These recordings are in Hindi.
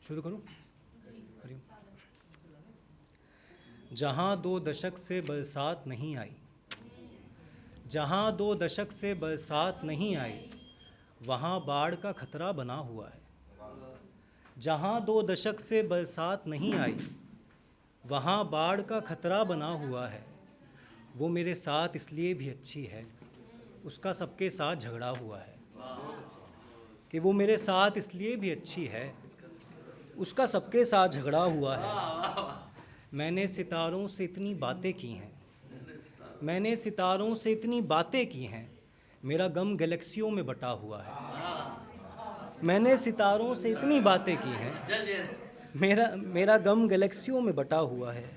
शुरू करूं? हरिओम। जहां 2 दशक से बरसात नहीं आई, जहां 2 दशक से बरसात नहीं आई, वहां बाढ़ का खतरा बना हुआ है। जहां 2 दशक से बरसात नहीं आई, वहां बाढ़ का खतरा बना हुआ है। वो मेरे साथ इसलिए भी अच्छी है, उसका सबके साथ झगड़ा हुआ है। कि वो मेरे साथ इसलिए भी अच्छी है, उसका सबके साथ झगड़ा हुआ है। मैंने सितारों से इतनी बातें की हैं, मैंने सितारों से इतनी बातें की हैं, मेरा गम गैलेक्सियों में बटा हुआ है। मैंने सितारों से इतनी बातें की हैं, मेरा गम गैलेक्सियों में बटा हुआ है।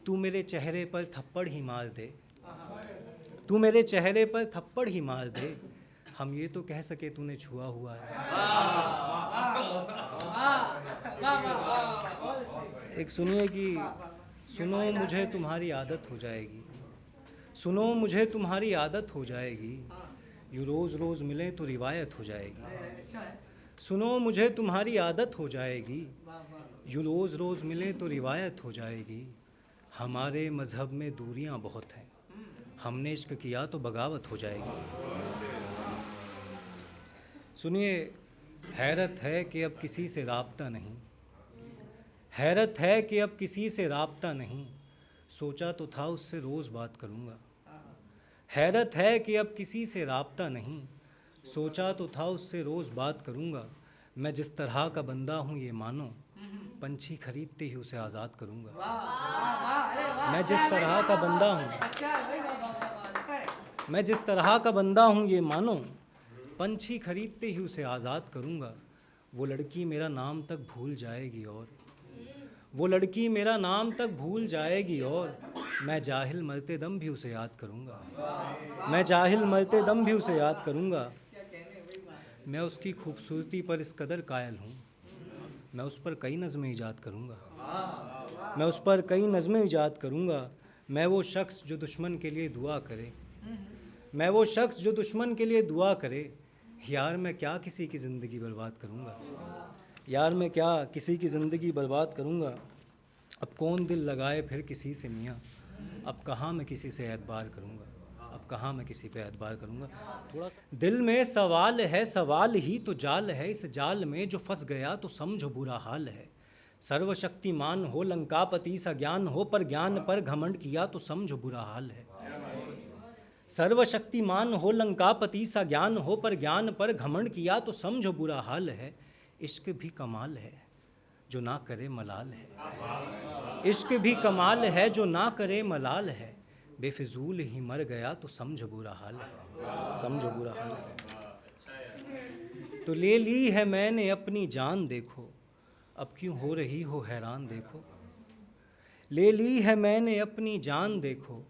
तू मेरे चेहरे पर थप्पड़ ही मार दे, तू मेरे चेहरे पर थप्पड़ ही मार दे, हम ये तो कह सके तूने छुआ हुआ है। एक सुनिए कि सुनो मुझे तुम्हारी आदत हो जाएगी, सुनो मुझे तुम्हारी आदत हो जाएगी, यूँ रोज़ रोज़ मिले तो रिवायत हो जाएगी। सुनो मुझे तुम्हारी आदत हो जाएगी, यूँ रोज़ रोज़ मिले तो रिवायत हो जाएगी। हमारे मज़हब में दूरियां बहुत हैं, हमने इश्क किया तो बगावत हो जाएगी। सुनिए, हैरत है कि अब किसी से राब्ता नहीं, हैरत है कि अब किसी से राब्ता नहीं, सोचा तो था उससे रोज़ बात करूँगा। हैरत है कि अब किसी से राब्ता नहीं, सोचा तो था उससे रोज़ बात करूँगा। मैं जिस तरह का बंदा हूँ ये मानो, पंछी खरीदते ही उसे आज़ाद करूँगा। मैं जिस तरह का बंदा हूँ, मैं जिस तरह का बंदा हूँ ये मानो, पंछी खरीदते ही उसे आज़ाद करूँगा। वो लड़की मेरा नाम तक भूल जाएगी और वो लड़की मेरा नाम तक भूल जाएगी, और मैं जाहिल मरते दम भी उसे याद करूँगा। मैं जाहिल मरते दम भी उसे याद करूँगा। मैं उसकी खूबसूरती पर इस कदर कायल हूँ, मैं उस पर कई नज़में ईजाद करूँगा। मैं उस पर कई नज़में ईजाद करूँगा। मैं वो शख्स जो दुश्मन के लिए दुआ करे, मैं वो शख्स जो दुश्मन के लिए दुआ करे। यार मैं क्या किसी की ज़िंदगी बर्बाद करूँगा, यार मैं क्या किसी की ज़िंदगी बर्बाद करूँगा। अब कौन दिल लगाए फिर किसी से मियाँ, अब कहाँ मैं किसी से एतबार करूँगा, अब कहाँ मैं किसी पे एतबार करूँगा। थोड़ा सा दिल में सवाल है, सवाल ही तो जाल है, इस जाल में जो फंस गया तो समझो बुरा हाल है। सर्वशक्तिमान हो लंकापति सा ज्ञान हो, पर ज्ञान पर घमंड किया तो समझो बुरा हाल है। सर्वशक्तिमान हो लंकापति सा ज्ञान हो, पर ज्ञान पर घमंड किया तो समझो बुरा हाल है। इश्क भी कमाल है जो ना करे मलाल है, इश्क भी कमाल है जो ना करे मलाल है। बेफिजूल ही मर गया तो समझो बुरा हाल है, समझो बुरा हाल है। तो ले ली है मैंने अपनी जान देखो, अब क्यों हो रही हो हैरान देखो। ले ली है मैंने अपनी जान देखो,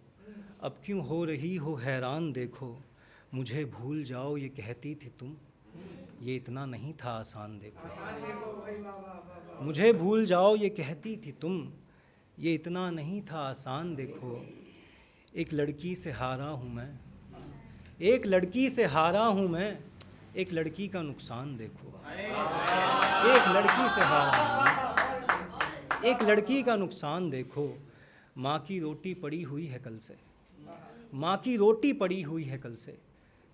अब क्यों हो रही हो हैरान देखो। मुझे भूल जाओ ये कहती थी तुम, ये इतना नहीं था आसान देखो। मुझे भूल जाओ ये कहती थी तुम, ये इतना नहीं था आसान देखो। एक लड़की से हारा हूँ मैं, एक लड़की से हारा हूँ मैं, एक लड़की का नुकसान देखो। एक लड़की से हारा हूँ मैं, एक लड़की का नुकसान देखो। माँ की रोटी पड़ी हुई है कल से, माँ की रोटी पड़ी हुई है कल से,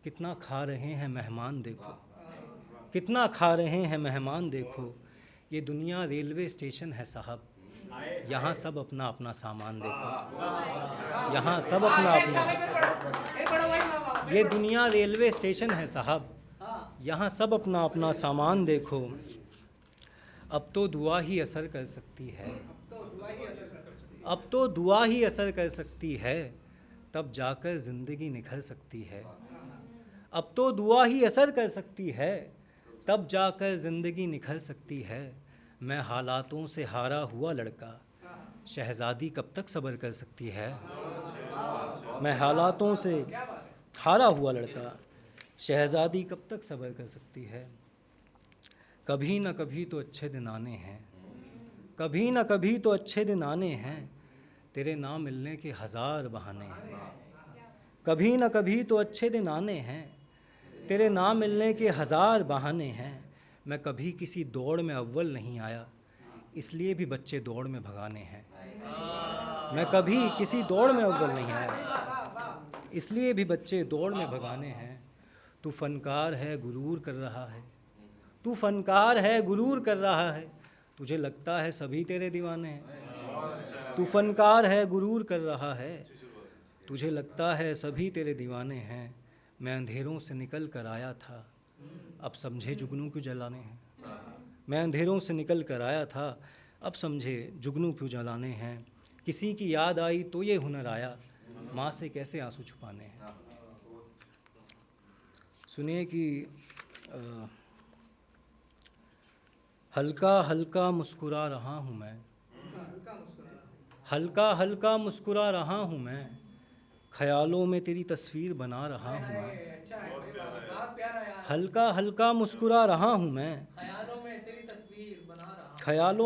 कितना खा रहे हैं मेहमान देखो, कितना खा रहे हैं मेहमान देखो। ये दुनिया रेलवे स्टेशन है साहब, यहाँ सब अपना अपना सामान देखो, यहाँ सब अपना अपना। ये दुनिया रेलवे स्टेशन है साहब, यहाँ सब अपना अपना सामान देखो। अब तो दुआ ही असर कर सकती है, अब तो दुआ ही असर कर सकती है, तब जाकर ज़िंदगी निखर सकती है। अब तो दुआ ही असर कर सकती है, तब जाकर ज़िंदगी निखर सकती है। मैं हालातों से हारा हुआ लड़का, शहज़ादी कब तक सब्र कर सकती है। मैं हालातों से हारा हुआ लड़का, शहज़ादी कब तक सब्र कर सकती है। कभी न कभी तो अच्छे दिन आने हैं, कभी न कभी तो अच्छे दिन आने हैं, तेरे ना मिलने के हज़ार बहाने हैं। कभी न कभी तो अच्छे दिन आने हैं, तेरे ना मिलने के हज़ार बहाने हैं। मैं कभी किसी दौड़ में अव्वल नहीं आया, इसलिए भी बच्चे दौड़ में भगाने हैं। मैं कभी किसी दौड़ में अव्वल नहीं आया, इसलिए भी बच्चे दौड़ में भगाने हैं। तू फनकार है गुरूर कर रहा है, तू फनकार है गुरूर कर रहा है, तुझे लगता है सभी तेरे दीवाने हैं। तू फनकार है गुरूर कर रहा है, तुझे लगता है सभी तेरे दीवाने हैं। मैं अंधेरों से निकल कर आया था, अब समझे जुगनू क्यों जलाने हैं। मैं अंधेरों से निकल कर आया था, अब समझे जुगनू क्यों जलाने हैं। किसी की याद आई तो ये हुनर आया, माँ से कैसे आंसू छुपाने हैं। सुनिए कि हल्का हल्का मुस्कुरा रहा हूँ मैं, हल्का हल्का मुस्कुरा रहा हूँ मैं, ख्यालों में तेरी तस्वीर बना रहा हूँ मैं। हल्का हल्का मुस्कुरा रहा हूँ मैं, ख्यालों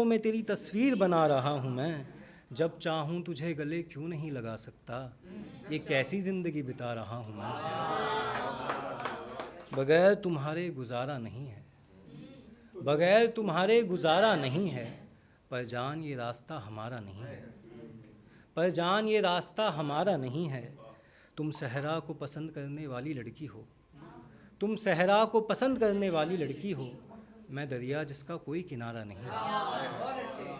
में तेरी तस्वीर बना रहा हूँ मैं। जब चाहूँ तुझे गले क्यों नहीं लगा सकता, ये कैसी ज़िंदगी बिता रहा हूँ मैं। बगैर तुम्हारे गुजारा नहीं है, बगैर तुम्हारे गुजारा नहीं है, पर जान ये रास्ता हमारा नहीं है, पर जान ये रास्ता हमारा नहीं है। तुम सहरा को पसंद करने वाली लड़की हो, तुम सहरा को पसंद करने वाली लड़की हो, मैं दरिया जिसका कोई किनारा नहीं है,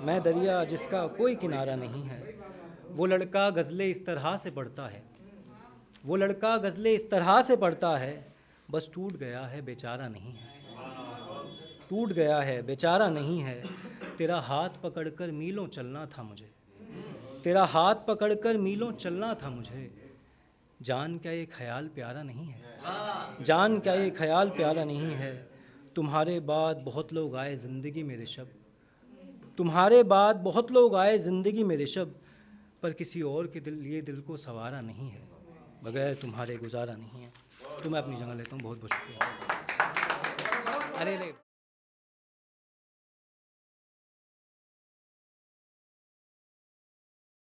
मैं दरिया जिसका कोई किनारा नहीं है। वो लड़का गज़लें इस तरह से पढ़ता है, वो लड़का गज़लें इस तरह से पढ़ता है, बस टूट गया है बेचारा नहीं है, टूट गया है बेचारा नहीं है। तेरा हाथ पकड़कर मीलों चलना था मुझे, तेरा हाथ पकड़कर मीलों चलना था मुझे। जान क्या ये ख्याल प्यारा नहीं है, जान क्या ये ख्याल प्यारा नहीं है। तुम्हारे बाद बहुत लोग आए ज़िंदगी मेरे शब, तुम्हारे बाद बहुत लोग आए ज़िंदगी मेरे शब, पर किसी और के लिए दिल को संवारा नहीं है, बगैर तुम्हारे गुजारा नहीं है। तो मैं अपनी जगह लेता हूँ। बहुत बहुत शुक्रिया। अरे